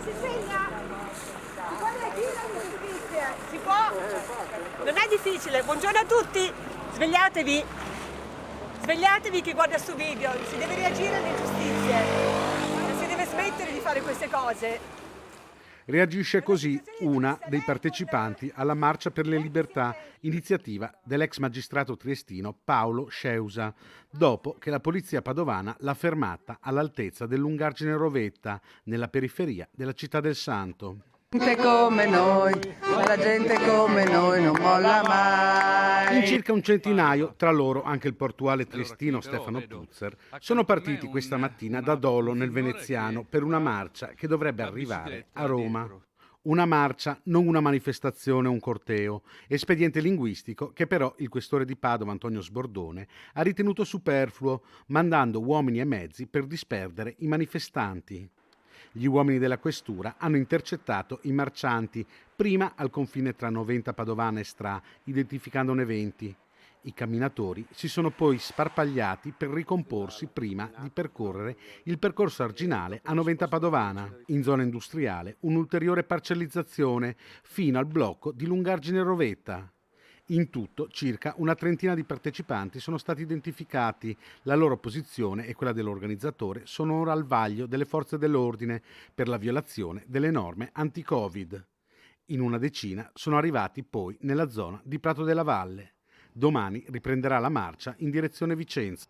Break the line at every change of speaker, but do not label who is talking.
si sveglia? Qual è? Giustizia? Si può? Non è difficile. Buongiorno a tutti. Svegliatevi. Svegliatevi chi guarda sto video. Si deve reagire alle ingiustizie. Si deve smettere di fare queste cose.
Reagisce così una dei partecipanti alla Marcia per le Libertà, iniziativa dell'ex magistrato triestino Paolo Sceusa, dopo che la polizia padovana l'ha fermata all'altezza dell'Ungargine Rovetta, nella periferia della città del Santo.
Gente come noi, la gente come noi non molla mai.
In circa un centinaio, tra loro anche il portuale triestino Stefano Puzzer, sono partiti questa mattina da Dolo nel Veneziano per una marcia che dovrebbe arrivare a Roma. Una marcia, non una manifestazione o un corteo, espediente linguistico che però il questore di Padova Antonio Sbordone ha ritenuto superfluo, mandando uomini e mezzi per disperdere i manifestanti. Gli uomini della questura hanno intercettato i marcianti prima al confine tra Noventa Padovana e Stra, identificandone 20. I camminatori si sono poi sparpagliati per ricomporsi prima di percorrere il percorso arginale a Noventa Padovana. In zona industriale un'ulteriore parcellizzazione fino al blocco di Lungargine Rovetta. In tutto circa una trentina di partecipanti sono stati identificati. La loro posizione e quella dell'organizzatore sono ora al vaglio delle forze dell'ordine per la violazione delle norme anti-Covid. In una decina sono arrivati poi nella zona di Prato della Valle. Domani riprenderà la marcia in direzione Vicenza.